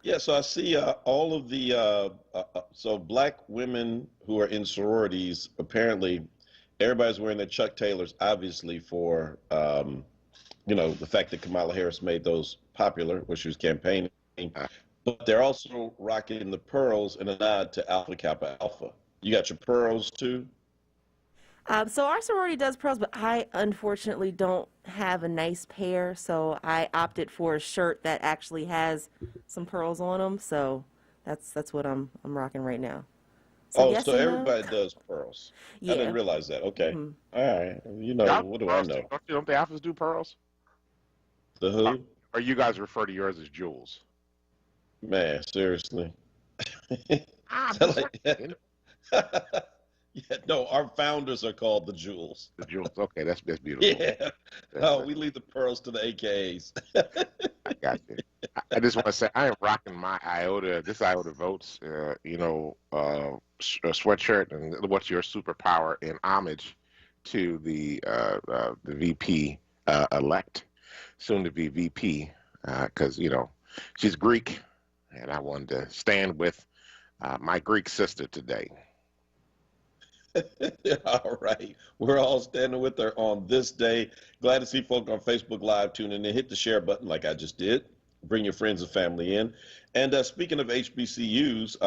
Yeah, so I see all of the so black women who are in sororities. Apparently, everybody's wearing their Chuck Taylors, obviously for the fact that Kamala Harris made those popular when she was campaigning. Uh, But they're also rocking the pearls in a nod to Alpha Kappa Alpha. You got your pearls too. So our sorority does pearls, but I unfortunately don't have a nice pair, so I opted for a shirt that actually has some pearls on them. So that's what I'm rocking right now. So Oh, yes so and no. everybody does pearls. I didn't Yeah. realize that. Okay. Hmm. All right. y'all do What do I pearls too, know? don't the Alphas do pearls? The Or, who? or you guys refer to yours as jewels? Man, seriously. I'm Sound just like- saying. Yeah, no, our founders are called the Jewels. The jewels. Okay, that's beautiful. Yeah. Oh, we leave the pearls to the AKAs. I got you. I just want to say I am rocking my IOTA, this IOTA votes, sweatshirt, and what's your superpower in homage to the VP elect, soon to be VP, because she's Greek, and I wanted to stand with my Greek sister today. All right. We're all standing with her on this day. Glad to see folk on Facebook Live tuning in. Hit the share button like I just did. Bring your friends and family in. And speaking of HBCUs,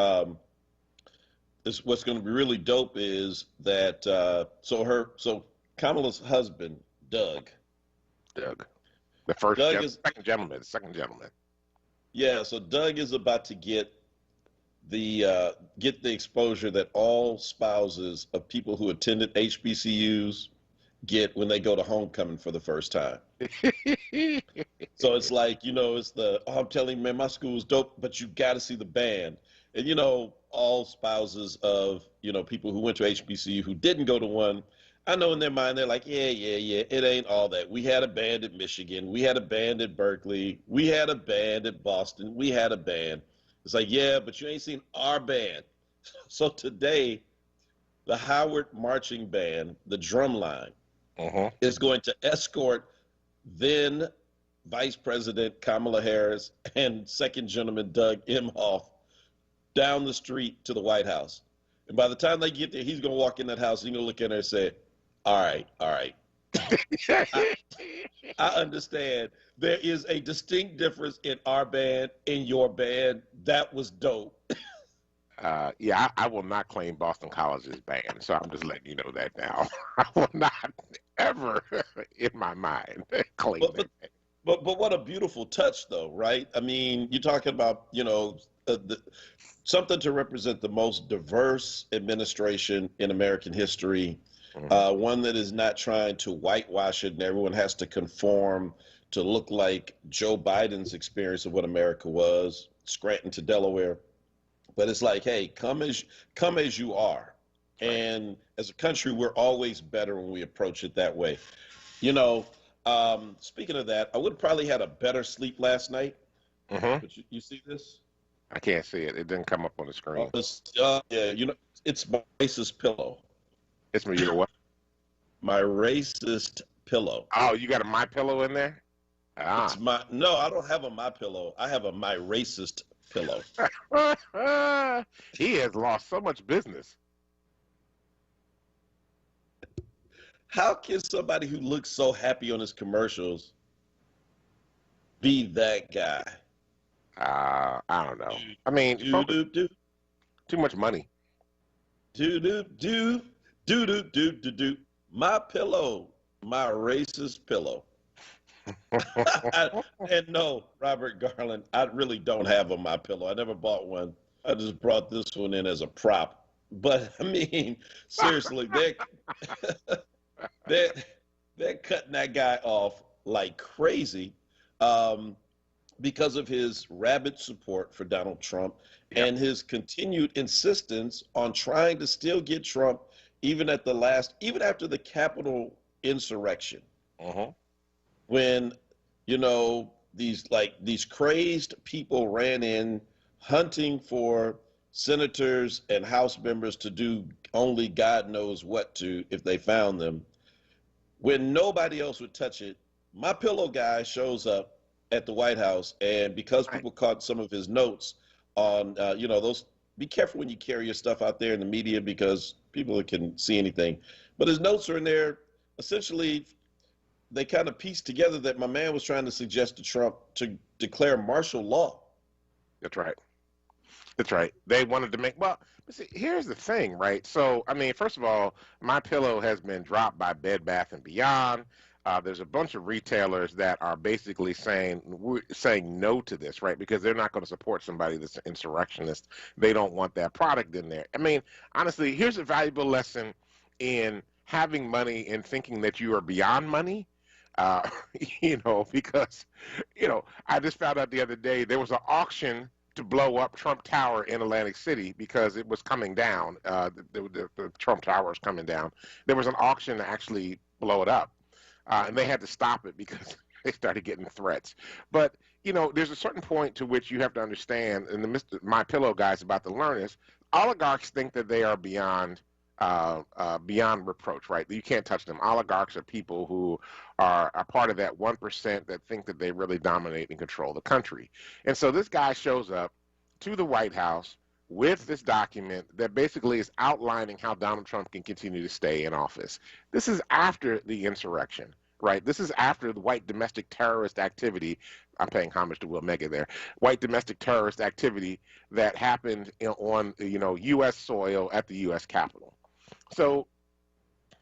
what's going to be really dope is that so Kamala's husband, Doug. Doug, the first Doug is the second gentleman. Yeah, so Doug is about to get the exposure that all spouses of people who attended HBCUs get when they go to homecoming for the first time. So it's like, I'm telling you, man, my school's dope, but you got to see the band. And, all spouses of, people who went to HBCU who didn't go to one, I know in their mind, they're like, yeah, it ain't all that. We had a band at Michigan. We had a band at Berkeley. We had a band at Boston. We had a band. It's like, yeah, but you ain't seen our band. So today, the Howard Marching Band, the drum line, is going to escort then Vice President Kamala Harris and Second Gentleman Doug Emhoff down the street to the White House. And by the time they get there, he's going to walk in that house and he's going to look at her and say, all right. I understand. There is a distinct difference in our band and your band. That was dope. I will not claim Boston College's band, so I'm just letting you know that now. I will not ever, in my mind, claim But, that. but what a beautiful touch, though, right? I mean, you're talking about, something to represent the most diverse administration in American history. One that is not trying to whitewash it and everyone has to conform to look like Joe Biden's experience of what America was, Scranton to Delaware. But it's like, hey, come as you are. And as a country, we're always better when we approach it that way. Speaking of that, I would have probably had a better sleep last night. But you see this? I can't see it. It didn't come up on the screen. It's my racist pillow. It's me. Your what? My racist pillow. Oh, you got a My Pillow in there? It's no, I don't have a My Pillow. I have a my racist pillow. He has lost so much business. How can somebody who looks so happy on his commercials be that guy? I don't know. I mean, too much money. Do. My pillow, my racist pillow. And no, Robert Garland, I really don't have a My Pillow. I never bought one. I just brought this one in as a prop. But I mean, seriously, they're cutting that guy off like crazy because of his rabid support for Donald Trump and his continued insistence on trying to still get Trump even after the Capitol insurrection. When, these crazed people ran in hunting for senators and House members to do only God knows what to if they found them. When nobody else would touch it, My Pillow guy shows up at the White House, and because Right. people caught some of his notes on, those. Be careful when you carry your stuff out there in the media because people can see anything. But his notes are in there. Essentially, they kind of pieced together that my man was trying to suggest to Trump to declare martial law. That's right. That's right. They wanted to make, well, but see, here's the thing, right? So, I mean, first of all, my pillow has been dropped by Bed Bath and Beyond. There's a bunch of retailers that are basically saying no to this, right? Because they're not going to support somebody that's an insurrectionist. They don't want that product in there. I mean, honestly, here's a valuable lesson in having money and thinking that you are beyond money. Uh, because, I just found out the other day there was an auction to blow up Trump Tower in Atlantic City because it was coming down. The Trump Tower is coming down. There was an auction to actually blow it up, and they had to stop it because they started getting threats. But there's a certain point to which you have to understand, and My Pillow guy's about to learn this. Oligarchs think that they are beyond reproach, right? You can't touch them. Oligarchs are people who are a part of that 1% that think that they really dominate and control the country. And so this guy shows up to the White House with this document that basically is outlining how Donald Trump can continue to stay in office. This is after the insurrection, right? This is after the white domestic terrorist activity. I'm paying homage to Will Mega there. White domestic terrorist activity that happened on U.S. soil at the U.S. Capitol. So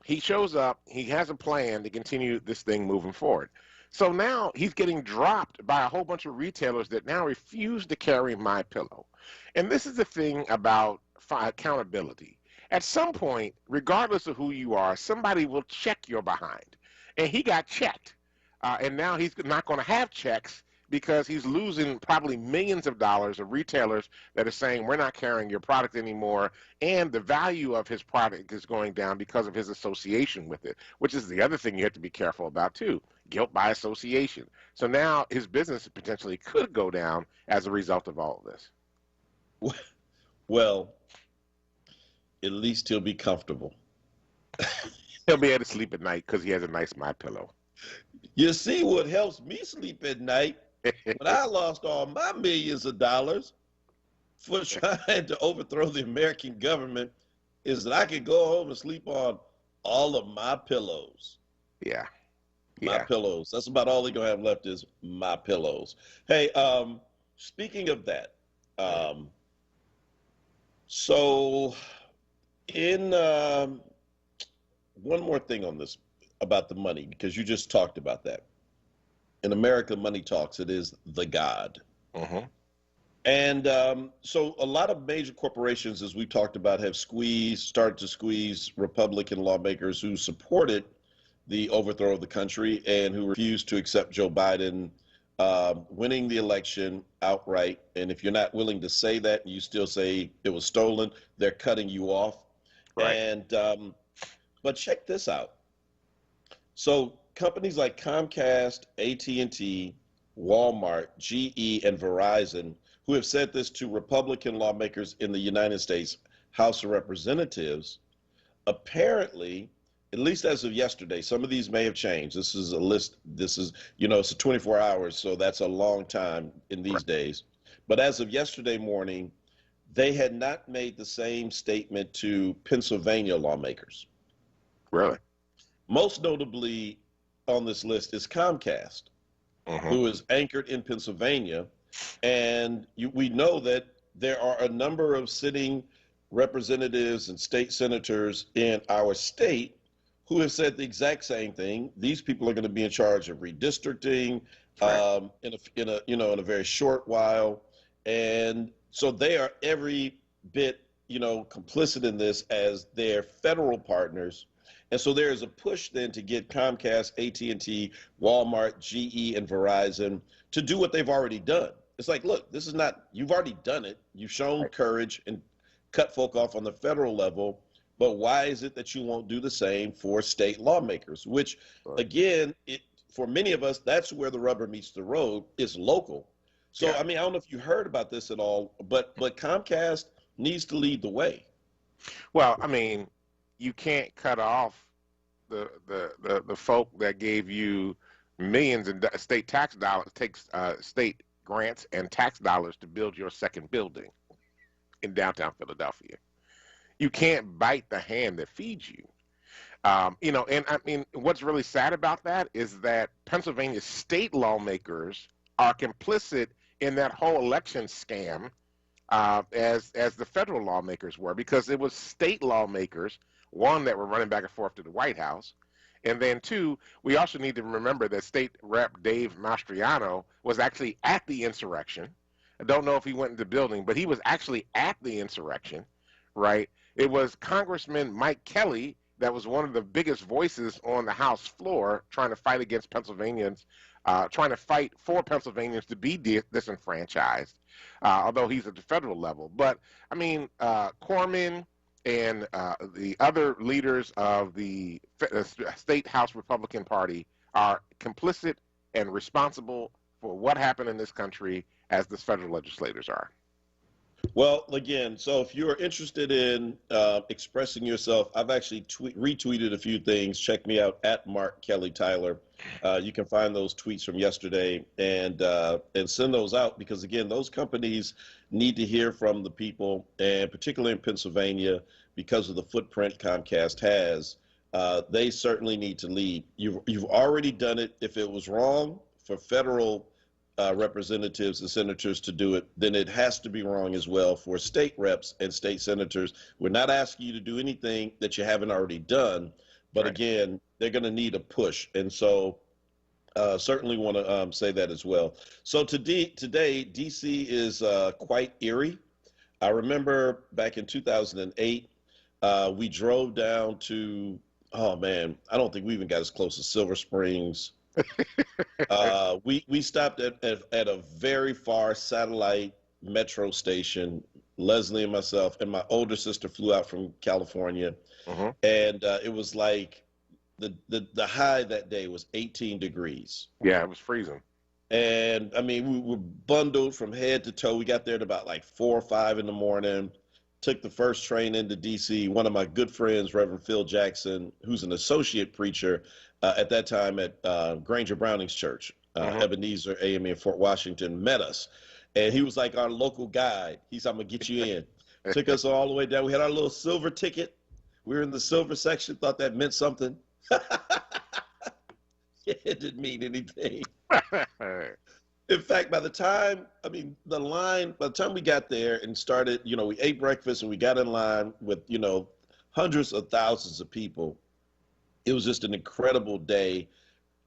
he shows up, he has a plan to continue this thing moving forward. So now he's getting dropped by a whole bunch of retailers that now refuse to carry My Pillow. And this is the thing about accountability. At some point, regardless of who you are, somebody will check your behind. And he got checked. And now he's not going to have checks because he's losing probably millions of dollars of retailers that are saying, we're not carrying your product anymore, and the value of his product is going down because of his association with it, which is the other thing you have to be careful about too, guilt by association. So now his business potentially could go down as a result of all of this. Well, at least he'll be comfortable. He'll be able to sleep at night because he has a nice My Pillow. You see, what helps me sleep at night when I lost all my millions of dollars for trying to overthrow the American government is that I can go home and sleep on all of my pillows. Yeah. My pillows. That's about all they're going to have left is my pillows. Hey, speaking of that, so in one more thing on this about the money, because you just talked about that. In America, money talks. It is the God. Mm-hmm. And so a lot of major corporations, as we talked about, have started to squeeze Republican lawmakers who supported the overthrow of the country and who refused to accept Joe Biden winning the election outright. And if you're not willing to say that, and you still say it was stolen, they're cutting you off. Right. And but check this out. So companies like Comcast, AT&T, Walmart, GE, and Verizon, who have said this to Republican lawmakers in the United States House of Representatives, apparently, at least as of yesterday, some of these may have changed. This is a list. This is, it's 24 hours, so that's a long time in these days. But as of yesterday morning, they had not made the same statement to Pennsylvania lawmakers. Really? Most notably on this list is Comcast, who is anchored in Pennsylvania. And we know that there are a number of sitting representatives and state senators in our state who have said the exact same thing. These people are going to be in charge of redistricting in a very short while. And so they are every bit, complicit in this as their federal partners. And so there is a push then to get Comcast, AT&T, Walmart, GE, and Verizon to do what they've already done. It's like, look, this is not, you've already done it. You've shown courage and cut folk off on the federal level. But why is it that you won't do the same for state lawmakers? Which, again, for many of us, that's where the rubber meets the road, is local. So, I mean, I don't know if you heard about this at all, but Comcast needs to lead the way. Well, I mean, you can't cut off the folk that gave you millions in state tax dollars, takes state grants and tax dollars to build your second building in downtown Philadelphia. You can't bite the hand that feeds you. And I mean, what's really sad about that is that Pennsylvania state lawmakers are complicit in that whole election scam, as the federal lawmakers were, because it was state lawmakers, one, that were running back and forth to the White House, and then two, we also need to remember that State Rep Dave Mastriano was actually at the insurrection. I don't know if he went into the building, but he was actually at the insurrection, right? It was Congressman Mike Kelly that was one of the biggest voices on the House floor trying to fight against Pennsylvanians, trying to fight for Pennsylvanians to be disenfranchised, although he's at the federal level. But, I mean, Corman and the other leaders of the State House Republican Party are complicit and responsible for what happened in this country, as the federal legislators are. Well, again, so if you're interested in expressing yourself, I've actually retweeted a few things. Check me out at Mark Kelly Tyler. You can find those tweets from yesterday and send those out, because, again, those companies need to hear from the people, and particularly in Pennsylvania, because of the footprint Comcast has, they certainly need to lead. You've already done it. If it was wrong for federal representatives and senators to do it, then it has to be wrong as well for state reps and state senators. We're not asking you to do anything that you haven't already done, but right. Again, they're going to need a push. And so certainly want to say that as well. So today, DC is quite eerie. I remember back in 2008, we drove down to, oh man, I don't think we even got as close as Silver Springs. We stopped at a very far satellite metro station. Leslie and myself and my older sister flew out from California, and it was like the high that day was 18 degrees. Yeah, it was freezing. And I mean, we were bundled from head to toe. We got there at about like 4 or 5 in the morning. Took the first train into DC. One of my good friends, Reverend Phil Jackson, who's an associate preacher at that time at Granger Browning's church, Ebenezer AME in Fort Washington, met us. And he was like our local guide. He said, I'm going to get you in. Took us all the way down. We had our little silver ticket. We were in the silver section, thought that meant something. It didn't mean anything. In fact, by the time we got there and started, we ate breakfast and we got in line with, hundreds of thousands of people. It was just an incredible day.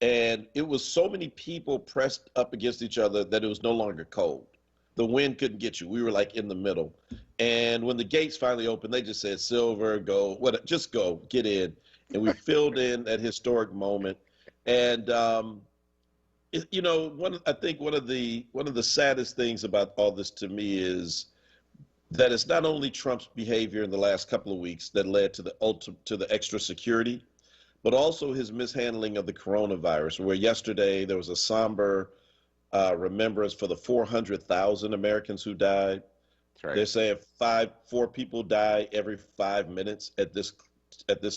And it was so many people pressed up against each other that it was no longer cold. The wind couldn't get you. We were like in the middle. And when the gates finally opened, they just said, Silver, go, just go, get in. And we filled in that historic moment. And, I think one of the saddest things about all this to me is that it's not only Trump's behavior in the last couple of weeks that led to the extra security, but also his mishandling of the coronavirus, where yesterday there was a somber remembrance for the 400,000 Americans who died. That's right. They're saying 4 people die every 5 minutes at this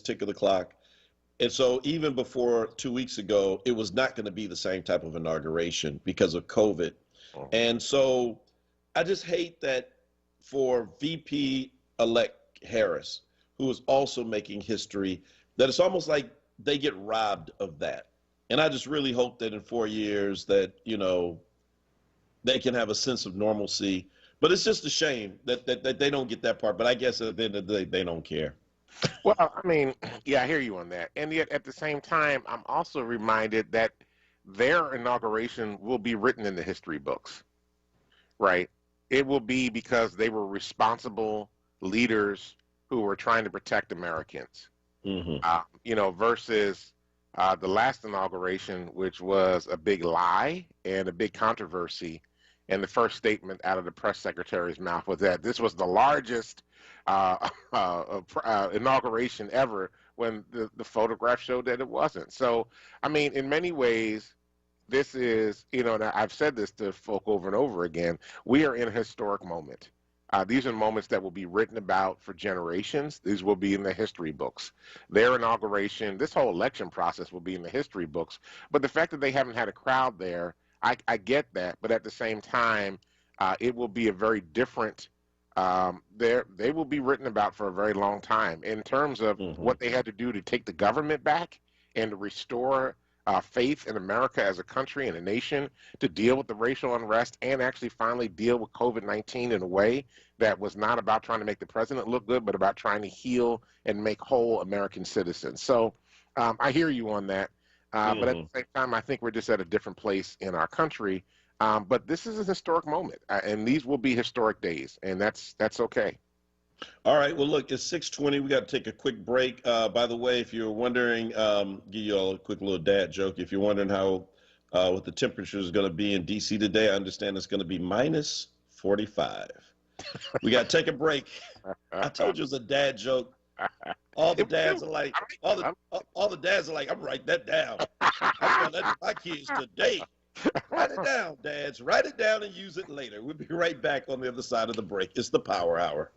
tick of the clock. And so even before 2 weeks ago, it was not going to be the same type of inauguration because of COVID. Oh. And so I just hate that for VP-elect Harris, who is also making history, that it's almost like they get robbed of that. And I just really hope that in 4 years that, they can have a sense of normalcy. But it's just a shame that they don't get that part. But I guess at the end of the day, they don't care. Well, I mean, yeah, I hear you on that. And yet at the same time, I'm also reminded that their inauguration will be written in the history books, right? It will be because they were responsible leaders who were trying to protect Americans, versus the last inauguration, which was a big lie and a big controversy. And the first statement out of the press secretary's mouth was that this was the largest inauguration ever, when the photograph showed that it wasn't. So, I mean, in many ways, this is, and I've said this to folk over and over again, we are in a historic moment. These are moments that will be written about for generations. These will be in the history books. Their inauguration, this whole election process will be in the history books. But the fact that they haven't had a crowd there, I get that. But at the same time, it will be a very different, they will be written about for a very long time in terms of what they had to do to take the government back and to restore faith in America as a country and a nation, to deal with the racial unrest and actually finally deal with COVID-19 in a way that was not about trying to make the president look good, but about trying to heal and make whole American citizens. So I hear you on that. But at the same time, I think we're just at a different place in our country. But this is a historic moment, and these will be historic days, and that's okay. All right. Well, look, it's 6:20. We got to take a quick break. By the way, if you're wondering, give you all a quick little dad joke. If you're wondering how what the temperature is going to be in D.C. today, I understand it's going to be minus 45. We got to take a break. I told you it was a dad joke. All the dads are like, all the dads are like, I'm writing that down. I'm going to let my kids today. Write it down, dads. Write it down and use it later. We'll be right back on the other side of the break. It's the Power Hour.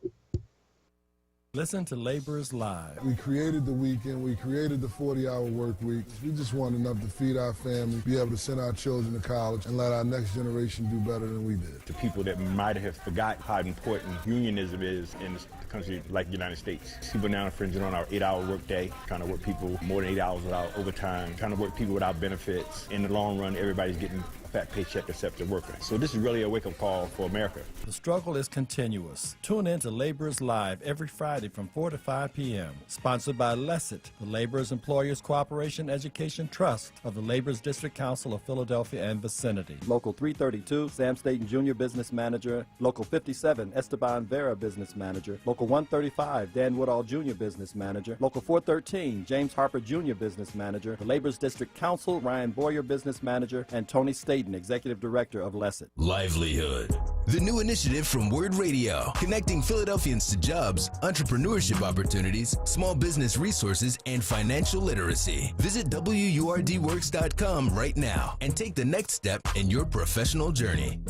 Listen to Laborers Live. We created the weekend. We created the 40-hour work week. We just want enough to feed our family, be able to send our children to college, and let our next generation do better than we did. To people that might have forgot how important unionism is in a country like the United States. People now infringing on our 8-hour workday, trying to work people more than 8 hours without overtime, trying to work people without benefits. In the long run, everybody's getting a fat paycheck except the worker. So this is really a wake-up call for America. The struggle is continuous. Tune in to Laborers Live every Friday from 4 to 5 p.m. Sponsored by LESIT, the Laborers Employers Cooperation Education Trust of the Laborers District Council of Philadelphia and vicinity. Local 332, Sam Staten Jr. Business Manager. Local 57, Esteban Vera Business Manager. Local 135, Dan Woodall Jr. Business Manager. Local 413, James Harper Jr. Business Manager. The Laborers District Council, Ryan Boyer Business Manager, and Tony Staten, Executive Director of LESIT. Livelihood, the new initiative from WURD Radio, connecting Philadelphians to jobs, entrepreneurship opportunities, small business resources, and financial literacy. Visit WURDworks.com right now and take the next step in your professional journey.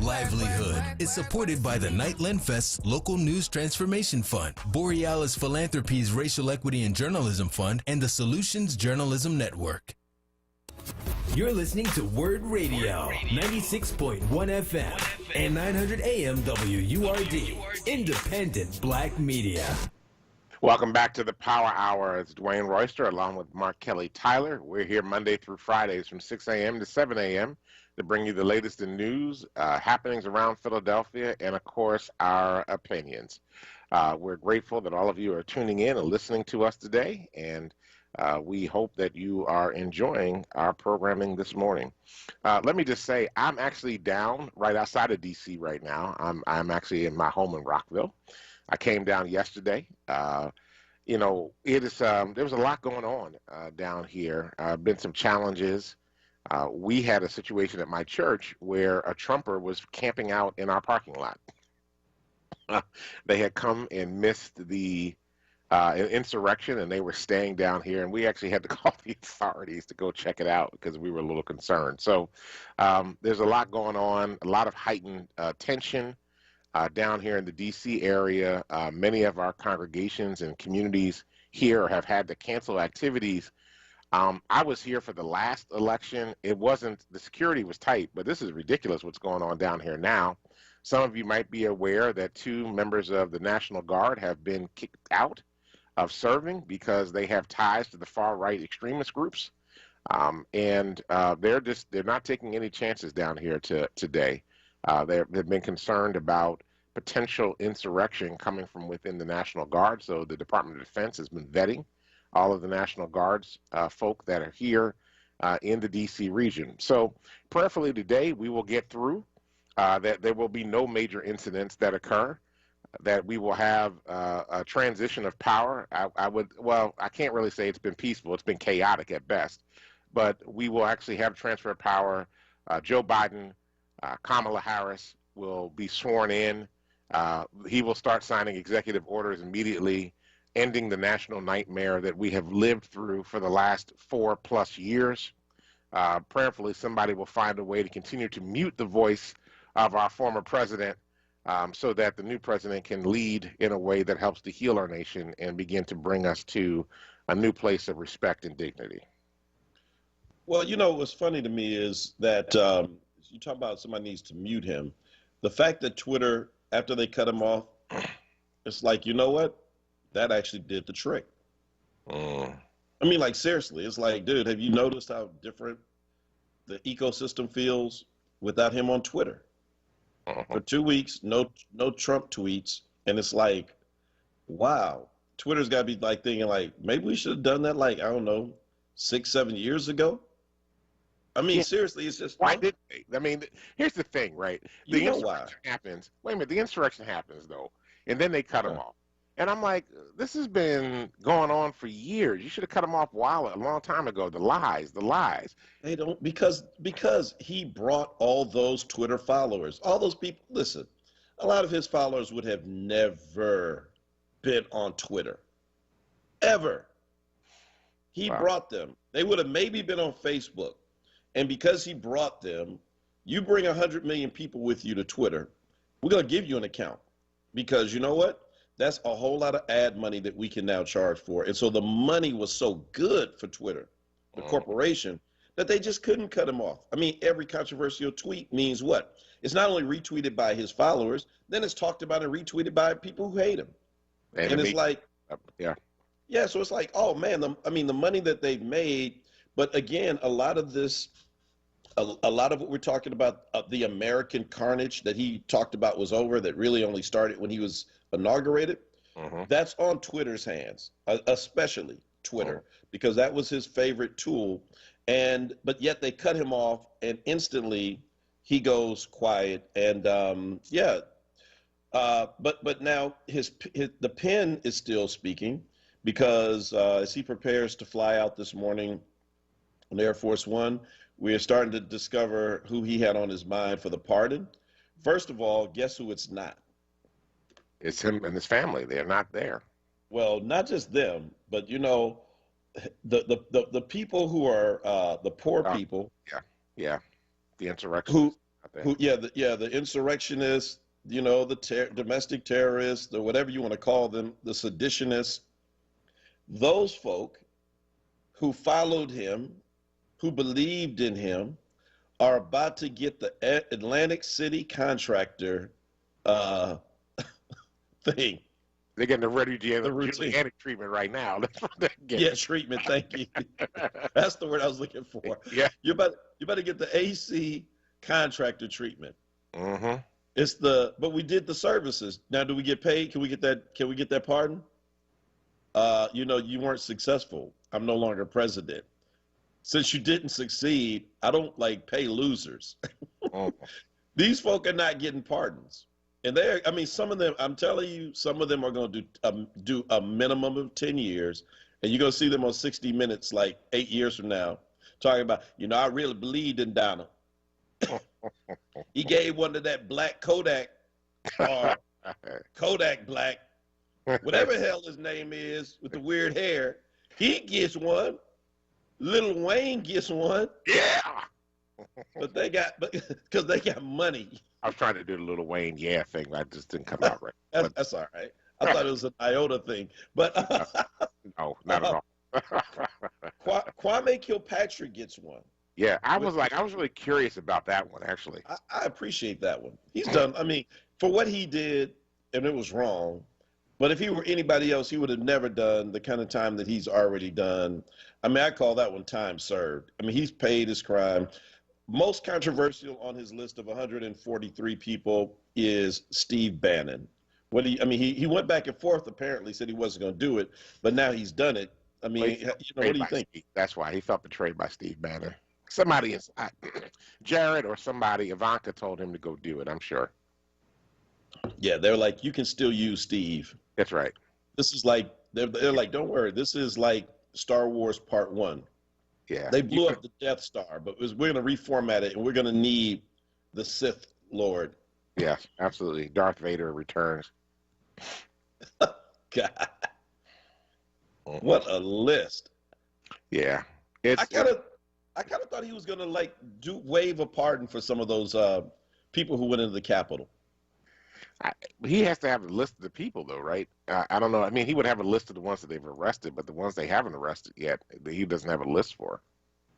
Livelihood is supported by the Nightland Fest's Local News Transformation Fund, Borealis Philanthropies Racial Equity and Journalism Fund, and the Solutions Journalism Network. You're listening to WURD Radio, 96.1 FM and 900 AM WURD, independent black media. Welcome back to the Power Hour. It's Dwayne Royster along with Mark Kelly Tyler. We're here Monday through Fridays from 6 a.m. to 7 a.m. to bring you the latest in news, happenings around Philadelphia, and, of course, our opinions. We're grateful that all of you are tuning in and listening to us today, and we hope that you are enjoying our programming this morning. Let me just say, I'm actually down right outside of D.C. right now. I'm actually in my home in Rockville. I came down yesterday. You know, it is there was a lot going on down here. Been some challenges. We had a situation at my church where a Trumper was camping out in our parking lot. They had come and missed the insurrection, and they were staying down here, and we actually had to call the authorities to go check it out because we were a little concerned. So there's a lot going on, a lot of heightened tension down here in the D.C. area. Many of our congregations and communities here have had to cancel activities. I was here for the last election. It wasn't, the security was tight, but this is ridiculous what's going on down here now. Some of you might be aware that 2 members of the National Guard have been kicked out of serving because they have ties to the far-right extremist groups. And they're not taking any chances down here today. They've been concerned about potential insurrection coming from within the National Guard. So the Department of Defense has been vetting all of the National Guard's folk that are here in the D.C. region. So prayerfully today, we will get through, that there will be no major incidents that occur, that we will have a transition of power. I can't really say it's been peaceful. It's been chaotic at best. But we will actually have transfer of power. Joe Biden, Kamala Harris will be sworn in. He will start signing executive orders immediately, ending the national nightmare that we have lived through for the last 4+ years. Prayerfully, somebody will find a way to continue to mute the voice of our former president so that the new president can lead in a way that helps to heal our nation and begin to bring us to a new place of respect and dignity. Well, what's funny to me is that you talk about somebody needs to mute him. The fact that Twitter, after they cut him off, it's like, you know what? That actually did the trick. I mean, like, seriously, it's like, dude, have you noticed how different the ecosystem feels without him on Twitter? For 2 weeks, no Trump tweets, and it's like, wow, Twitter's got to be like thinking like, maybe we should have done that like, I don't know, 6-7 years ago. I mean, seriously, it's just why didn't they? I mean, here's the thing, right? The insurrection happens. Wait a minute, the insurrection happens though, and then they cut him off. And I'm like, this has been going on for years. You should have cut him off a long time ago. The lies. They don't, because he brought all those Twitter followers, all those people. Listen, a lot of his followers would have never been on Twitter, ever. He brought them. They would have maybe been on Facebook. And because he brought them, you bring 100 million people with you to Twitter, we're going to give you an account. Because you know what? That's a whole lot of ad money that we can now charge for. And so the money was so good for Twitter, the corporation, that they just couldn't cut him off. I mean, every controversial tweet means what? It's not only retweeted by his followers, then it's talked about and retweeted by people who hate him. And it's like, yeah, so it's like, oh man, the money that they've made. But again, a lot of this, a lot of what we're talking about, the American carnage that he talked about was over, that really only started when he was inaugurated. That's on Twitter's hands, especially Twitter, because that was his favorite tool. But yet they cut him off, and instantly he goes quiet. And but now the pen is still speaking, because as he prepares to fly out this morning on Air Force One, we are starting to discover who he had on his mind for the pardon. First of all, guess who it's not? It's him and his family. They're not there. Well, not just them, but the people who are the poor people. The insurrectionists. The insurrectionists. The domestic terrorists, the whatever you want to call them, the seditionists. Those folk who followed him, who believed in him, are about to get the Atlantic City contractor thing. They're getting the Giuliani treatment right now. Treatment. Thank you. That's the word I was looking for. Yeah, you better get the AC contractor treatment. But we did the services. Now, do we get paid? Can we get that pardon? You weren't successful. I'm no longer president. Since you didn't succeed, I don't pay losers. These folk are not getting pardons. And some of them, I'm telling you, some of them are going to do a minimum of 10 years. And you're going to see them on 60 Minutes 8 years from now talking about, I really believed in Donald. He gave one to that black Kodak, Kodak Black, whatever the hell his name is, with the weird hair. He gets one. Lil Wayne gets one. Yeah. But because they got money. I was trying to do the Lil Wayne thing. That just didn't come out right. That's all right. I thought it was an iota thing. But no, not at all. Kwame Kilpatrick gets one. Yeah, I was really curious about that one, actually. I appreciate that one. He's done, for what he did, and it was wrong, but if he were anybody else, he would have never done the kind of time that he's already done. I call that one time served. He's paid his crime. Most controversial on his list of 143 people is Steve Bannon. He went back and forth, apparently, said he wasn't going to do it, but now he's done it. What do you think? That's why he felt betrayed by Steve Bannon. Somebody inside, Jared or somebody, Ivanka told him to go do it, I'm sure. Yeah, they're like, you can still use Steve. That's right. This is they're like, don't worry, this is like Star Wars Part 1. Yeah. They blew up the Death Star, but we're going to reformat it, and we're going to need the Sith Lord. Yes, absolutely. Darth Vader returns. God. What a list. Yeah. I kind of thought he was going to like waive a pardon for some of those people who went into the Capitol. He has to have a list of the people, though, right? I don't know. I mean, he would have a list of the ones that they've arrested, but the ones they haven't arrested yet, he doesn't have a list for.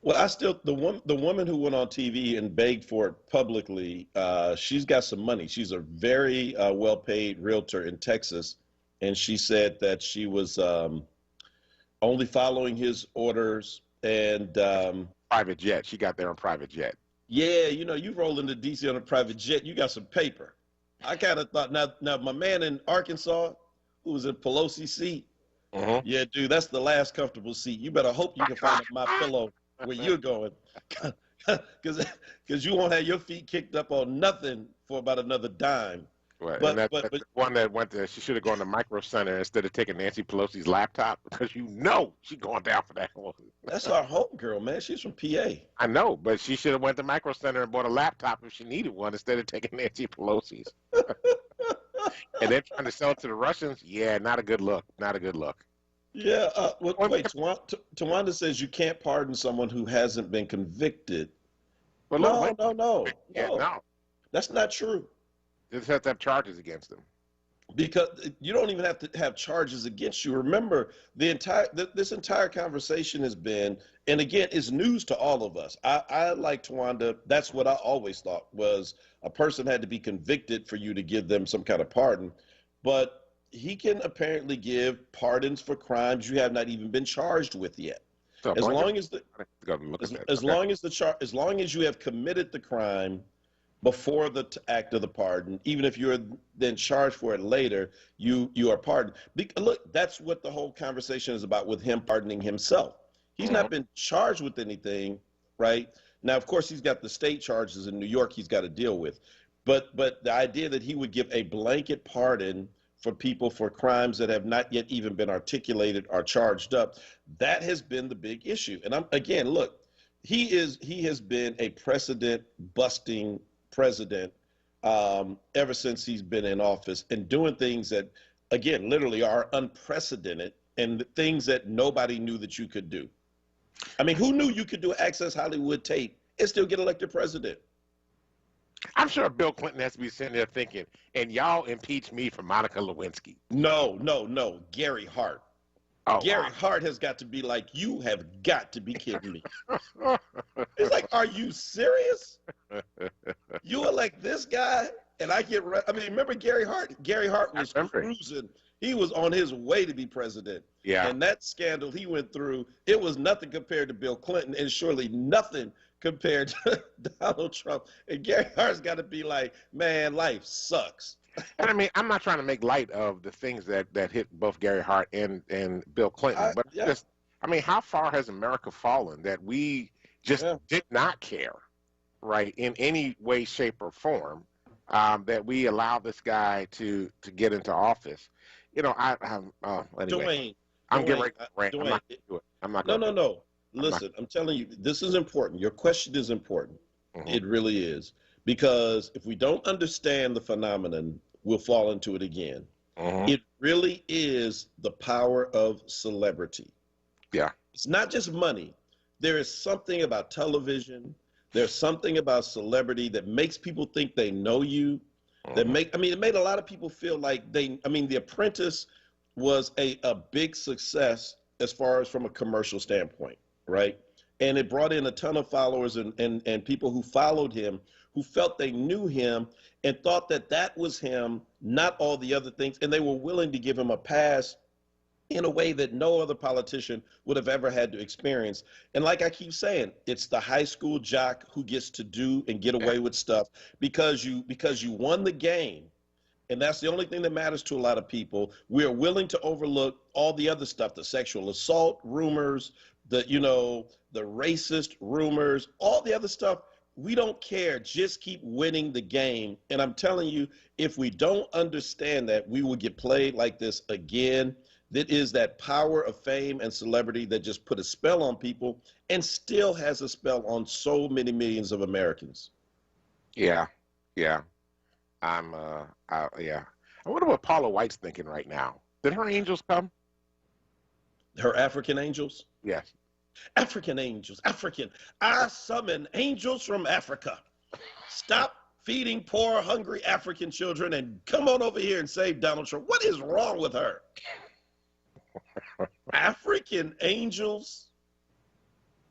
Well, the woman who went on TV and begged for it publicly, she's got some money. She's a very well-paid realtor in Texas, and she said that she was only following his orders and private jet. She got there on private jet. Yeah, you know, you roll into D.C. on a private jet, you got some paper. I kind of thought now my man in Arkansas who was in Pelosi's seat. Yeah, dude, that's the last comfortable seat. You better hope you can find my pillow where you're going, because you won't have your feet kicked up on nothing for about another dime. Right. But, and that's the one that went to, she should have gone to Micro Center instead of taking Nancy Pelosi's laptop, because you know she's going down for that one. That's our homegirl, man. She's from PA. I know, but she should have went to Micro Center and bought a laptop if she needed one instead of taking Nancy Pelosi's. And then trying to sell it to the Russians, yeah, not a good look. Not a good look. Yeah, wait, Tawanda says you can't pardon someone who hasn't been convicted. Well, No. That's not true. They just have to have charges against them. Because you don't even have to have charges against you. Remember, this entire conversation has been, and again, it's news to all of us. I like Tawanda, that's what I always thought was a person had to be convicted for you to give them some kind of pardon. But he can apparently give pardons for crimes you have not even been charged with yet. So as long as you have committed the crime before the act of the pardon, even if you're then charged for it later, you are pardoned. Look, that's what the whole conversation is about with him pardoning himself. He's not been charged with anything, right? Now, of course, he's got the state charges in New York he's got to deal with. But the idea that he would give a blanket pardon for people for crimes that have not yet even been articulated or charged up, that has been the big issue. And again, look, he has been a precedent-busting president ever since he's been in office, and doing things that, again, literally are unprecedented and things that nobody knew that you could do. I mean, who knew you could do Access Hollywood tape and still get elected president? I'm sure Bill Clinton has to be sitting there thinking, and y'all impeach me for Monica Lewinsky. No. Gary Hart. Oh, Gary Hart has got to be like, you have got to be kidding me. It's like, are you serious? You elect this guy, and I get. I mean, remember Gary Hart? Gary Hart was cruising. He was on his way to be president. Yeah. And that scandal he went through, it was nothing compared to Bill Clinton, and surely nothing compared to Donald Trump. And Gary Hart's got to be like, man, life sucks. And I mean, I'm not trying to make light of the things that hit both Gary Hart and Bill Clinton, but just, I mean, how far has America fallen that we just did not care, right, in any way, shape, or form, that we allowed this guy to get into office? You know, anyway, I'm getting ready to rant. I'm not going to do it. I'm not going to. No. Listen, I'm telling you, this is important. Your question is important. It really is. Because if we don't understand the phenomenon, we'll fall into it again. It really is the power of celebrity. Yeah. It's not just money. There is something about television. There's something about celebrity that makes people think they know you. It made a lot of people feel like The Apprentice was a big success as far as from a commercial standpoint, right? And it brought in a ton of followers and people who followed him, who felt they knew him and thought that was him, not all the other things. And they were willing to give him a pass in a way that no other politician would have ever had to experience. And like I keep saying, it's the high school jock who gets to do and get away with stuff because you won the game. And that's the only thing that matters to a lot of people. We're willing to overlook all the other stuff, the sexual assault rumors, the racist rumors, all the other stuff. We don't care. Just keep winning the game. And I'm telling you, if we don't understand that, we will get played like this again. That is that power of fame and celebrity that just put a spell on people and still has a spell on so many millions of Americans. Yeah. I wonder what Paula White's thinking right now. Did her angels come? Her African angels? Yes. African angels, African. I summon angels from Africa. Stop feeding poor, hungry African children and come on over here and save Donald Trump. What is wrong with her? African angels?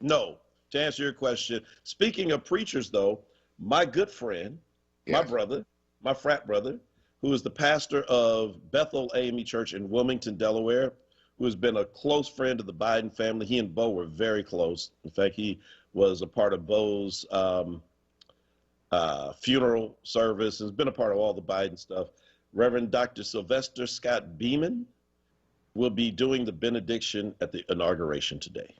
No. To answer your question, speaking of preachers, though, my good friend, my brother, my frat brother, who is the pastor of Bethel AME Church in Wilmington, Delaware, who has been a close friend of the Biden family. He and Bo were very close. In fact, he was a part of Bo's funeral service and has been a part of all the Biden stuff. Reverend Dr. Sylvester Scott Beeman will be doing the benediction at the inauguration today.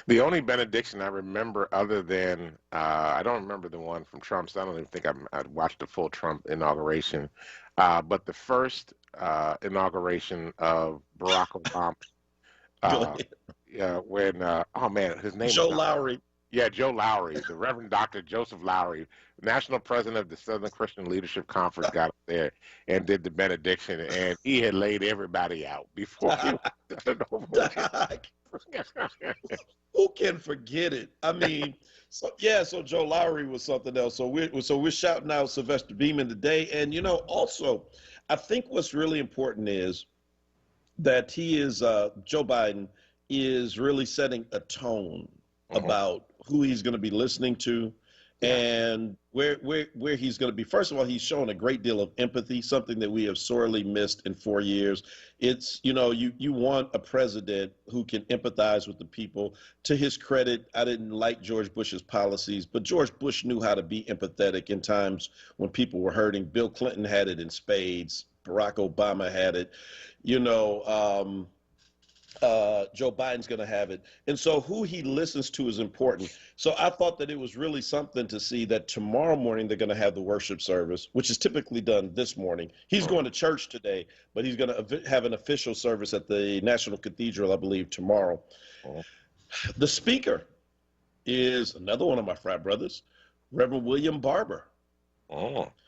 The only benediction I remember other than, I don't remember the one from Trump, so I don't even think I'd watched the full Trump inauguration, but the first inauguration of Barack Obama, when, oh man, his name Joe Lowry. Yeah, Joe Lowry, the Reverend Dr. Joseph Lowry, national president of the Southern Christian Leadership Conference, got up there and did the benediction, and he had laid everybody out before he Who can forget it? I mean, so Joe Lowry was something else. So we're shouting out Sylvester Beeman today, and also, I think what's really important is that Joe Biden is really setting a tone about who he's going to be listening to and where he's going to be. First of all, he's shown a great deal of empathy, something that we have sorely missed in 4 years. It's, you want a president who can empathize with the people. To his credit, I didn't like George Bush's policies, but George Bush knew how to be empathetic in times when people were hurting. Bill Clinton had it in spades. Barack Obama had it. Joe Biden's going to have it. And so who he listens to is important. So I thought that it was really something to see that tomorrow morning they're going to have the worship service, which is typically done this morning. He's going to church today, but he's going to have an official service at the National Cathedral, I believe, tomorrow. The speaker is another one of my frat brothers, Reverend William Barber.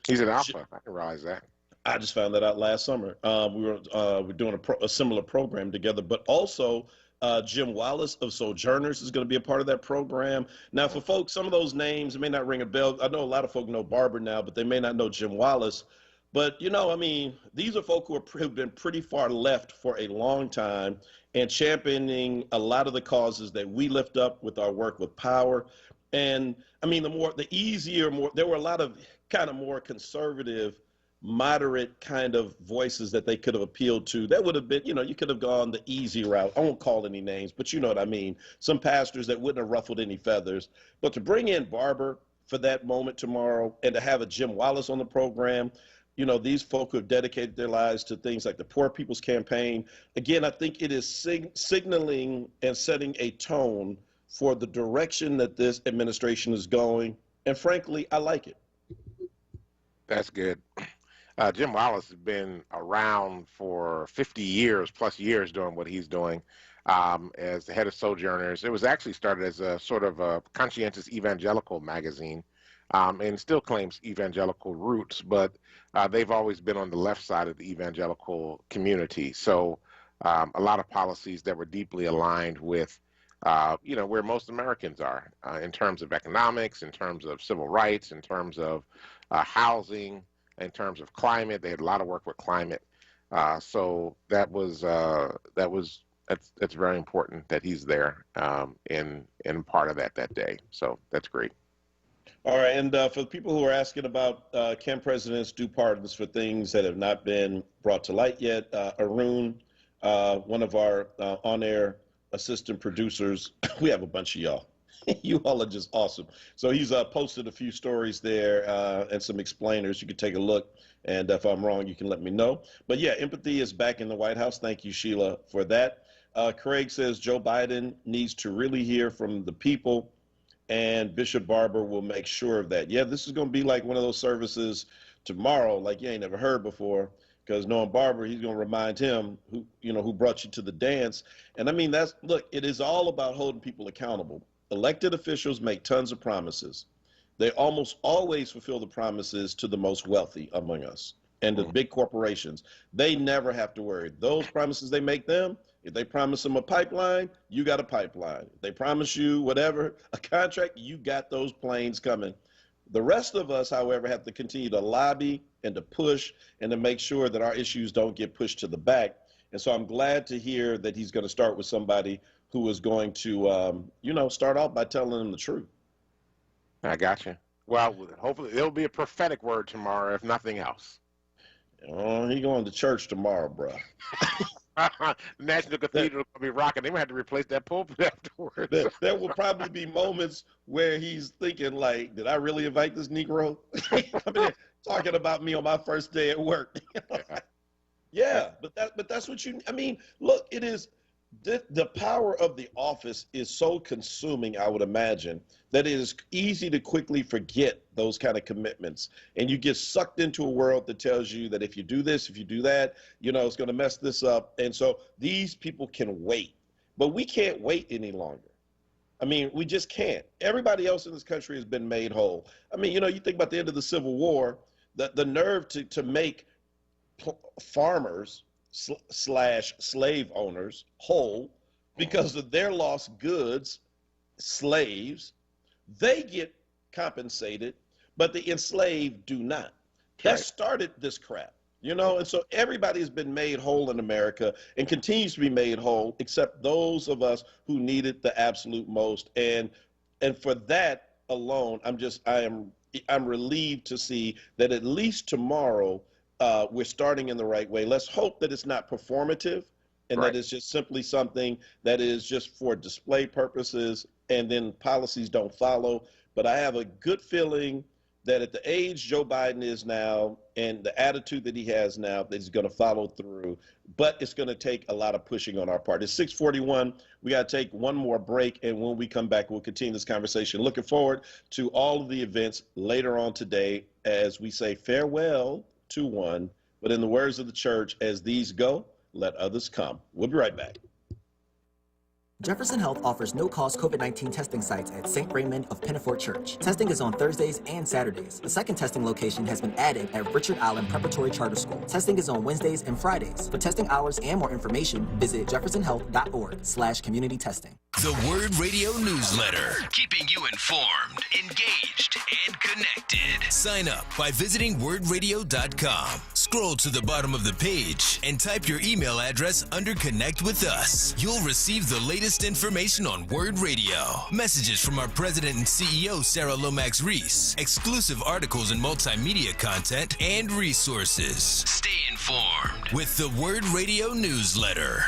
He's an alpha. I can realize that. I just found that out last summer. We're doing a similar program together, but also Jim Wallace of Sojourners is going to be a part of that program. Now, for folks, some of those names may not ring a bell. I know a lot of folk know Barber now, but they may not know Jim Wallace. But, these are folk who have been pretty far left for a long time and championing a lot of the causes that we lift up with our work with Power. And, the easier, there were a lot of kind of more conservative, moderate kind of voices that they could have appealed to. That would have been, you could have gone the easy route. I won't call any names, but you know what I mean. Some pastors that wouldn't have ruffled any feathers. But to bring in Barber for that moment tomorrow and to have a Jim Wallace on the program, these folk who have dedicated their lives to things like the Poor People's Campaign. Again, I think it is signaling and setting a tone for the direction that this administration is going. And frankly, I like it. That's good. Jim Wallace has been around for 50 years, plus years doing what he's doing as the head of Sojourners. It was actually started as a sort of a conscientious evangelical magazine and still claims evangelical roots, but they've always been on the left side of the evangelical community. So a lot of policies that were deeply aligned with, where most Americans are in terms of economics, in terms of civil rights, in terms of housing, in terms of climate. They had a lot of work with climate. So that's very important that he's there in part of that day. So that's great. All right. And for the people who are asking about can presidents do pardons for things that have not been brought to light yet, Arun, one of our on-air assistant producers, we have a bunch of y'all. You all are just awesome. So he's posted a few stories there and some explainers. You can take a look, and if I'm wrong, you can let me know. But yeah, empathy is back in the White House. Thank you, Sheila, for that. Craig says Joe Biden needs to really hear from the people, and Bishop Barber will make sure of that. Yeah, this is going to be like one of those services tomorrow, like you ain't never heard before. Because knowing Barber, he's going to remind him who brought you to the dance. And it is all about holding people accountable. Elected officials make tons of promises. They almost always fulfill the promises to the most wealthy among us and the big corporations. They never have to worry. Those promises they make them, If they promise them a pipeline, you got a pipeline. If they promise you whatever, a contract, you got those planes coming. The rest of us, however, have to continue to lobby and to push and to make sure that our issues don't get pushed to the back. And so I'm glad to hear that he's going to start with somebody who is going to, start off by telling them the truth. I got you. Well, hopefully it'll be a prophetic word tomorrow, if nothing else. He going to church tomorrow, bro. The National Cathedral will be rocking. They might have to replace that pulpit afterwards. There will probably be moments where he's thinking, like, did I really invite this Negro? Coming in, talking about me on my first day at work. Yeah, but that's what look, it is the power of the office is so consuming, I would imagine, that it is easy to quickly forget those kind of commitments. And you get sucked into a world that tells you that if you do this, if you do that, it's going to mess this up. And so these people can wait, but we can't wait any longer. We just can't. Everybody else in this country has been made whole. You think about the end of the Civil War, the nerve to make farmers / slave owners whole because of their lost goods, slaves. They get compensated, but the enslaved do not. That started this crap, and so everybody has been made whole in America and continues to be made whole, except those of us who need it the absolute most. And for that alone, I'm relieved to see that at least tomorrow we're starting in the right way. Let's hope that it's not performative and that it's just simply something that is just for display purposes and then policies don't follow. But I have a good feeling that at the age Joe Biden is now and the attitude that he has now, that he's going to follow through. But it's going to take a lot of pushing on our part. It's 6:41. We got to take one more break. And when we come back, we'll continue this conversation. Looking forward to all of the events later on today as we say farewell to one. But in the words of the church, as these go, let others come. We'll be right back. Jefferson Health offers no-cost COVID-19 testing sites at St. Raymond of Pinafort Church. Testing is on Thursdays and Saturdays. The second testing location has been added at Richard Allen Preparatory Charter School. Testing is on Wednesdays and Fridays. For testing hours and more information, visit jeffersonhealth.org/community testing. The WURD Radio Newsletter, keeping you informed, engaged, and connected. Sign up by visiting wordradio.com. Scroll to the bottom of the page and type your email address under Connect with Us. You'll receive the latest information on WURD Radio. Messages from our president and CEO, Sarah Lomax Reese. Exclusive articles and multimedia content and resources. Stay informed with the WURD Radio Newsletter.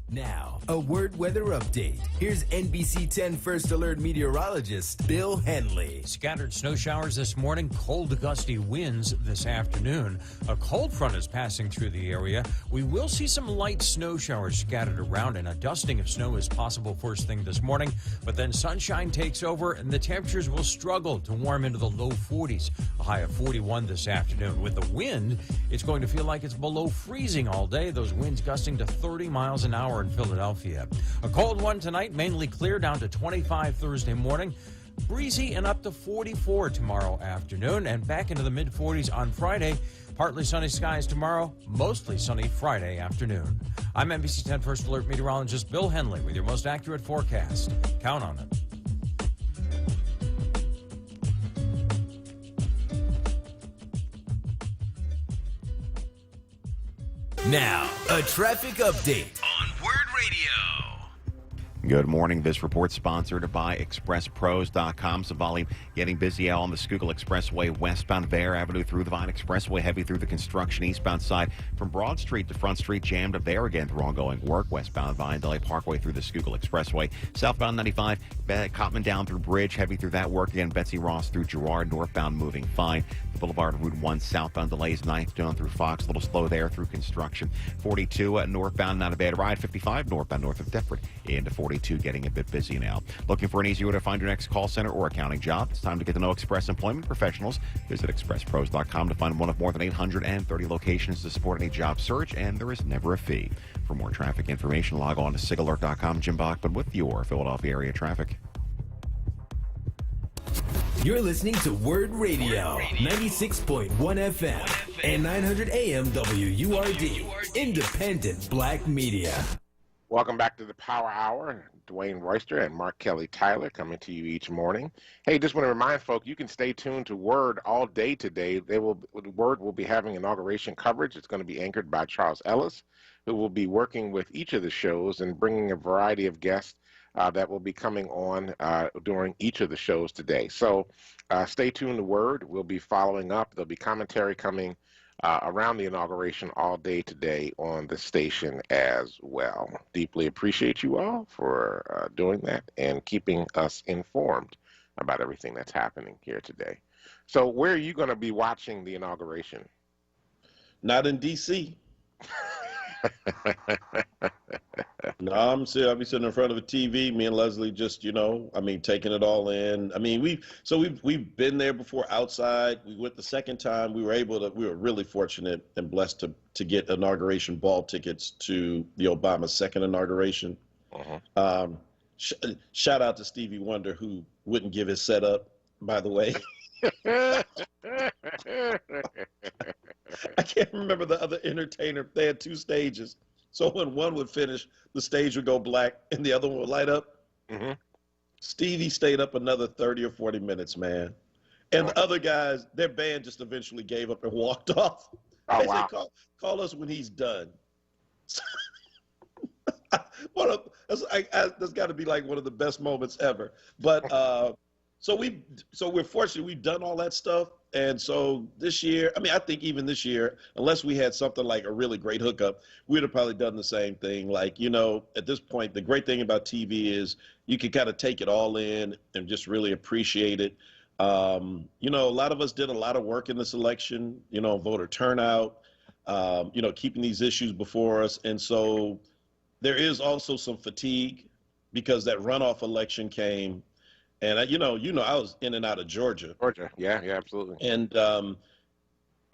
Now, a WURD weather update. Here's NBC 10 First Alert meteorologist Bill Henley. Scattered snow showers this morning, cold gusty winds this afternoon. A cold front is passing through the area. We will see some light snow showers scattered around, and a dusting of snow is possible first thing this morning. But then sunshine takes over, and the temperatures will struggle to warm into the low 40s. A high of 41 this afternoon. With the wind, it's going to feel like it's below freezing all day. Those winds gusting to 30 miles an hour in Philadelphia. A cold one tonight, mainly clear, down to 25 Thursday morning. Breezy and up to 44 tomorrow afternoon, and back into the mid-40s on Friday. Partly sunny skies tomorrow, mostly sunny Friday afternoon. I'm NBC 10 First Alert meteorologist Bill Henley with your most accurate forecast. Count on it. Now, a traffic update on WURD Radio. Good morning. This report sponsored by ExpressPros.com. Some volume getting busy out on the Schuylkill Expressway westbound Bear Avenue through the Vine Expressway. Heavy through the construction eastbound side from Broad Street to Front Street. Jammed up there again through ongoing work. Westbound Vine Delay Parkway through the Schuylkill Expressway. Southbound 95, Cotman down through Bridge. Heavy through that work again. Betsy Ross through Girard. Northbound moving fine. The Boulevard Route 1 southbound delays 9th down through Fox. A little slow there through construction. 42 northbound, not a bad ride. 55 northbound north of Deptford into 42 getting a bit busy now. Looking for an easy way to find your next call center or accounting job? It's time to get to know Express Employment Professionals. Visit ExpressPros.com to find one of more than 830 locations to support any job search, and there is never a fee. For more traffic information, log on to SIGAlert.com. Jim Bachman with your Philadelphia area traffic. You're listening to WURD Radio, 96.1 FM and 900 AM WURD, independent black media. Welcome back to the Power Hour. Dwayne Royster and Mark Kelly Tyler coming to you each morning. Hey, just want to remind folks, you can stay tuned to WURD all day today. WURD will be having inauguration coverage. It's going to be anchored by Charles Ellis, who will be working with each of the shows and bringing a variety of guests that will be coming on during each of the shows today. So stay tuned to WURD. We'll be following up. There'll be commentary coming around the inauguration all day today on the station as well. Deeply appreciate you all for doing that and keeping us informed about everything that's happening here today. So where are you going to be watching the inauguration? Not in D.C. No, I'll be sitting in front of a TV. Me and Leslie just, taking it all in. I mean, we've been there before outside. We went the second time. We were really fortunate and blessed to get inauguration ball tickets to the Obama second inauguration. Shout out to Stevie Wonder, who wouldn't give his setup, by the way. I can't remember the other entertainer. They had two stages. So when one would finish, the stage would go black and the other one would light up. Stevie stayed up another 30 or 40 minutes, man. And the other guys, their band just eventually gave up and walked off. They said, call us when he's done. That's got to be like one of the best moments ever. But so we're fortunate we've done all that stuff. And so this year, I think even this year, unless we had something like a really great hookup, we'd have probably done the same thing. Like, at this point, the great thing about TV is you can kind of take it all in and just really appreciate it. A lot of us did a lot of work in this election, voter turnout, keeping these issues before us. And so there is also some fatigue because that runoff election came. And I was in and out of Georgia. Yeah, absolutely. And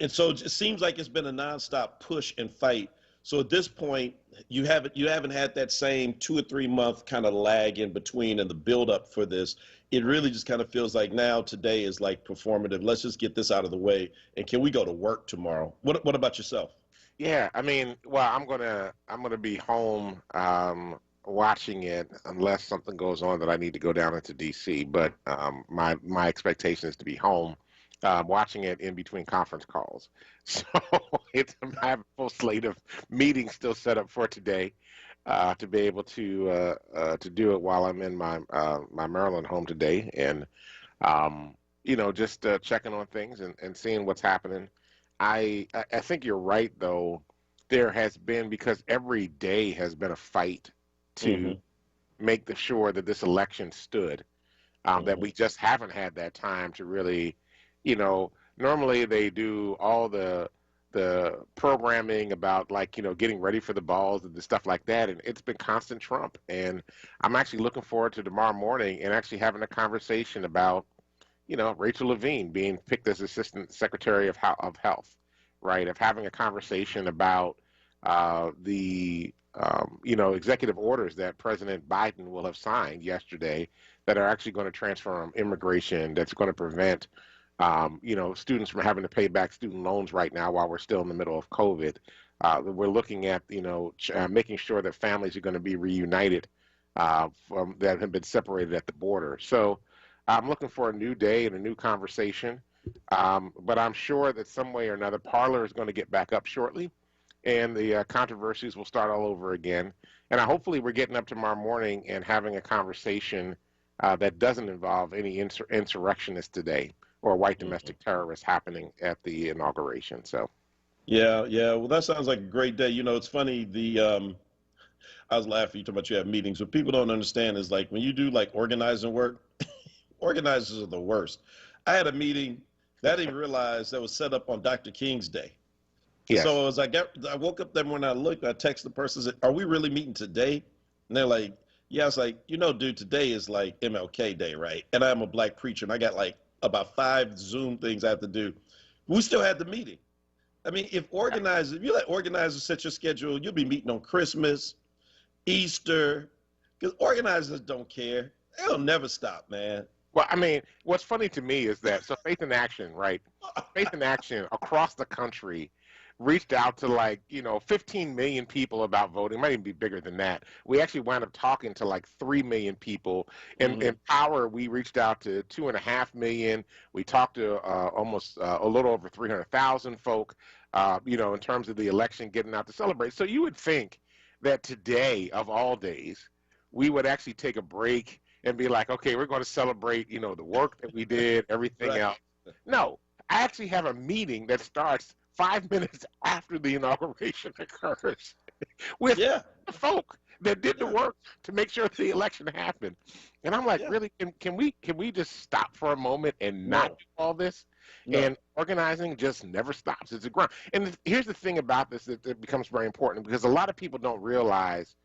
so it seems like it's been a nonstop push and fight. So at this point, you haven't had that same 2 or 3 month kind of lag in between and the buildup for this. It really just kind of feels like now today is like performative. Let's just get this out of the way. And can we go to work tomorrow? What about yourself? Yeah, I'm gonna be home. Watching it unless something goes on that I need to go down into DC, but my expectation is to be home watching it in between conference calls. So I have a full slate of meetings still set up for today to be able to do it while I'm in my Maryland home today, and just checking on things and seeing what's happening. I think you're right though. There has been, because every day has been a fight to make sure that this election stood, that we just haven't had that time to really, normally they do all the programming about getting ready for the balls and the stuff like that, and it's been constant Trump. And I'm actually looking forward to tomorrow morning and actually having a conversation about, Rachel Levine being picked as Assistant Secretary of Health, right? Of having a conversation about the executive orders that President Biden will have signed yesterday that are actually going to transform immigration, that's going to prevent, students from having to pay back student loans right now while we're still in the middle of COVID. We're looking at, making sure that families are going to be reunited that have been separated at the border. So I'm looking for a new day and a new conversation, but I'm sure that some way or another, Parler is going to get back up shortly, and the controversies will start all over again. And hopefully we're getting up tomorrow morning and having a conversation that doesn't involve any insurrectionists today or white domestic terrorists happening at the inauguration. So, yeah. Well, that sounds like a great day. It's funny. I was laughing. You talking about you have meetings. What people don't understand is like when you do like organizing work, organizers are the worst. I had a meeting that I didn't even realize that was set up on Dr. King's day. Yes. So as I woke up that morning, I looked, I texted the person, said, "Are we really meeting today?" And they're like, "Yeah." I was like, dude, today is like MLK Day, right? And I'm a black preacher, and I got like about 5 Zoom things I have to do. We still had the meeting. If you let organizers set your schedule, you'll be meeting on Christmas, Easter, because organizers don't care. They'll never stop, man. Well, I mean, what's funny to me is that, so Faith in Action, right? Faith in Action across the country reached out to 15 million people about voting. It might even be bigger than that. We actually wound up talking to like 3 million people. In Power, we reached out to 2.5 million. We talked to almost a little over 300,000 folk, in terms of the election, getting out to celebrate. So you would think that today, of all days, we would actually take a break and be like, okay, we're going to celebrate, the work that we did, everything else. No, I actually have a meeting that starts 5 minutes after the inauguration occurs with the folk that did the work to make sure the election happened. And I'm like, really, can we just stop for a moment and not do all this? No. And organizing just never stops. It's a grind. And here's the thing about this that becomes very important, because a lot of people don't realize,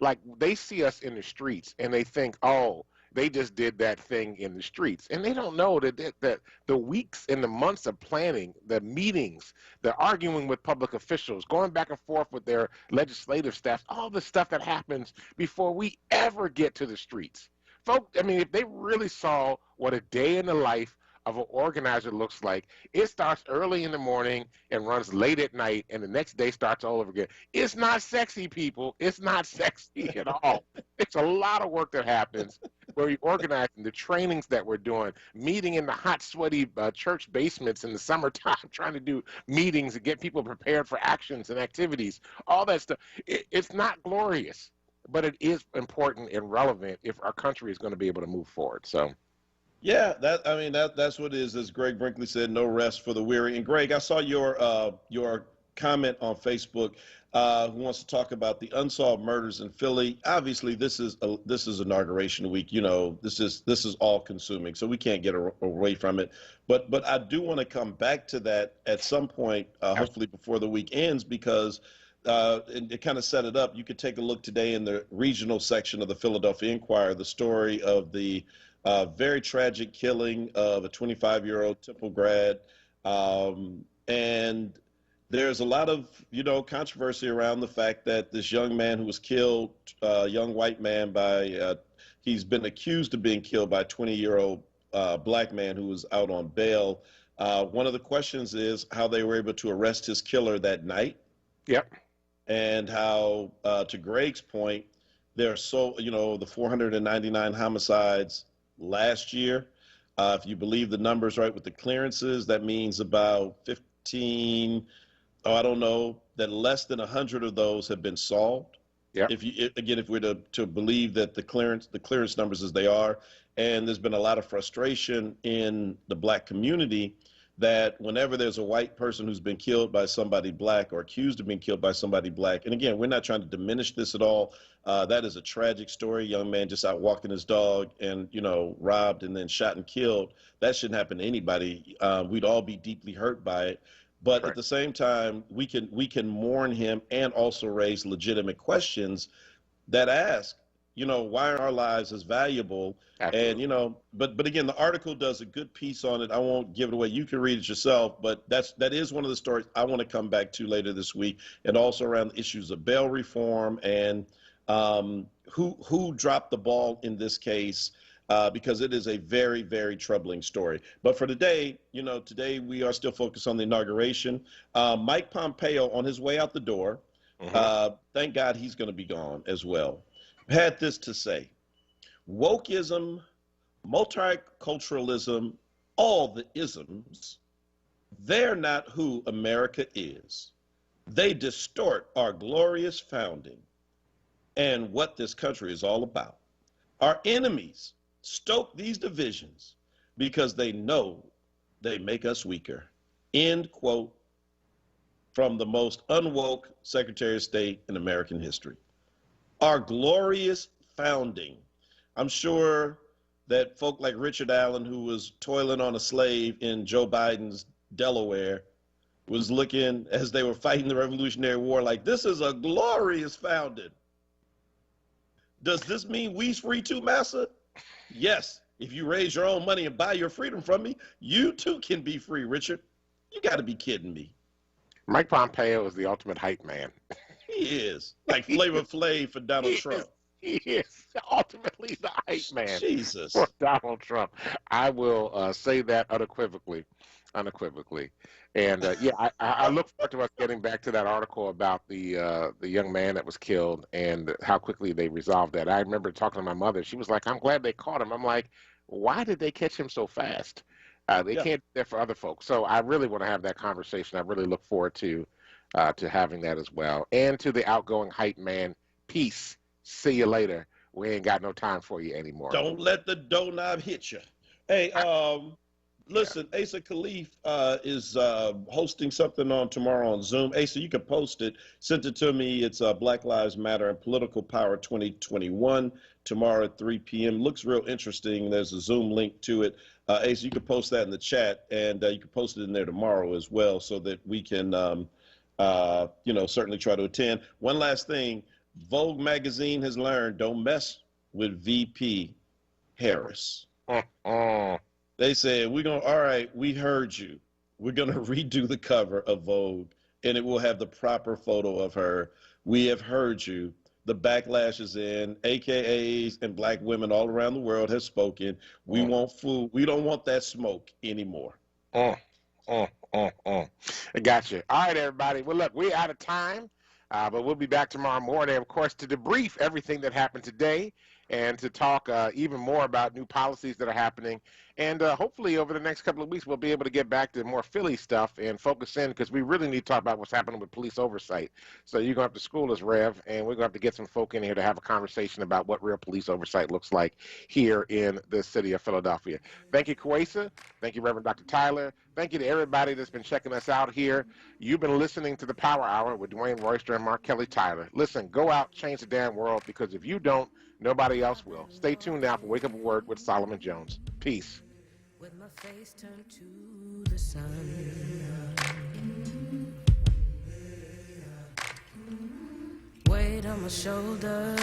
like, they see us in the streets and they think, oh, they just did that thing in the streets. And they don't know that the weeks and the months of planning, the meetings, the arguing with public officials, going back and forth with their legislative staff, all the stuff that happens before we ever get to the streets. Folks, I mean, if they really saw what a day in the life of an organizer looks like, it starts early in the morning and runs late at night, and the next day starts all over again. It's not sexy, people. It's not sexy at all. It's a lot of work that happens where you're organizing, the trainings that we're doing, meeting in the hot, sweaty church basements in the summertime, trying to do meetings and get people prepared for actions and activities, all that stuff. It's not glorious, but it is important and relevant if our country is going to be able to move forward. So. Yeah, that's what it is. As Greg Brinkley said, no rest for the weary. And Greg, I saw your comment on Facebook. Who wants to talk about the unsolved murders in Philly? Obviously, this is inauguration week. This is all consuming, so we can't get away from it. But I do want to come back to that at some point, hopefully before the week ends, because it kind of set it up. You could take a look today in the regional section of the Philadelphia Inquirer, the story of the very tragic killing of a 25-year-old Temple grad. And there's a lot of, controversy around the fact that this young man who was killed, young white man, he's been accused of being killed by a 20-year-old black man who was out on bail. One of the questions is how they were able to arrest his killer that night. Yep. And how, to Greg's point, the 499 homicides last year, if you believe the numbers right with the clearances, that means about 15, I don't know, that less than 100 of those have been solved. Yeah. If we're to believe that the clearance numbers as they are, and there's been a lot of frustration in the black community that whenever there's a white person who's been killed by somebody black or accused of being killed by somebody black, and again, we're not trying to diminish this at all. That is a tragic story. Young man just out walking his dog and, robbed and then shot and killed. That shouldn't happen to anybody. We'd all be deeply hurt by it. But at the same time, we can mourn him and also raise legitimate questions that ask, why are our lives as valuable? Absolutely. And, but again, the article does a good piece on it. I won't give it away. You can read it yourself, but that is one of the stories I want to come back to later this week, and also around the issues of bail reform and who dropped the ball in this case, because it is a very, very troubling story. But for today, today we are still focused on the inauguration. Mike Pompeo, on his way out the door, thank God he's going to be gone as well, had this to say: wokeism, multiculturalism, all the isms, they're not who America is. They distort our glorious founding and what this country is all about. Our enemies stoke these divisions because they know they make us weaker. End quote from the most unwoke Secretary of State in American history. Our glorious founding. I'm sure that folk like Richard Allen, who was toiling on a slave in Joe Biden's Delaware, was looking as they were fighting the Revolutionary War like, this is a glorious founding. Does this mean we's free too, massa? Yes. If you raise your own money and buy your freedom from me, you too can be free, Richard. You got to be kidding me. Mike Pompeo is the ultimate hype man. He is. Like Flavor Flav for Donald Trump. He is ultimately the hype man Jesus. for Donald Trump. I will say that unequivocally. And I look forward to us getting back to that article about the young man that was killed and how quickly they resolved that. I remember talking to my mother. She was like, "I'm glad they caught him." I'm like, "Why did they catch him so fast?" They can't do that for other folks. So I really want to have that conversation. I really look forward to having that as well. And to the outgoing hype man, peace. See you later. We ain't got no time for you anymore. Don't let the doorknob hit you. Hey, listen, Asa Khalif is hosting something on tomorrow on Zoom. Asa, you can post it. Send it to me. It's Black Lives Matter and Political Power 2021 tomorrow at 3 p.m. Looks real interesting. There's a Zoom link to it. Asa, you can post that in the chat, and you can post it in there tomorrow as well so that we can, certainly try to attend. One last thing. Vogue magazine has learned, don't mess with VP Harris. They said, all right, we heard you. We're going to redo the cover of Vogue, and it will have the proper photo of her. We have heard you. The backlash is in. AKAs and black women all around the world have spoken. We want food. We don't want that smoke anymore. I got you. All right, everybody. Well, look, we're out of time, but we'll be back tomorrow morning, of course, to debrief everything that happened today and to talk even more about new policies that are happening. And hopefully over the next couple of weeks, we'll be able to get back to more Philly stuff and focus in because we really need to talk about what's happening with police oversight. So you're going to have to school us, Rev, and we're going to have to get some folk in here to have a conversation about what real police oversight looks like here in the city of Philadelphia. Thank you, Kwesa. Thank you, Reverend Dr. Tyler. Thank you to everybody that's been checking us out here. You've been listening to the Power Hour with Dwayne Royster and Mark Kelly Tyler. Listen, go out, change the damn world, because if you don't, nobody else will. Stay tuned now for Wake Up Word with Solomon Jones. Peace. With my face turned to the sun, weight on my shoulder.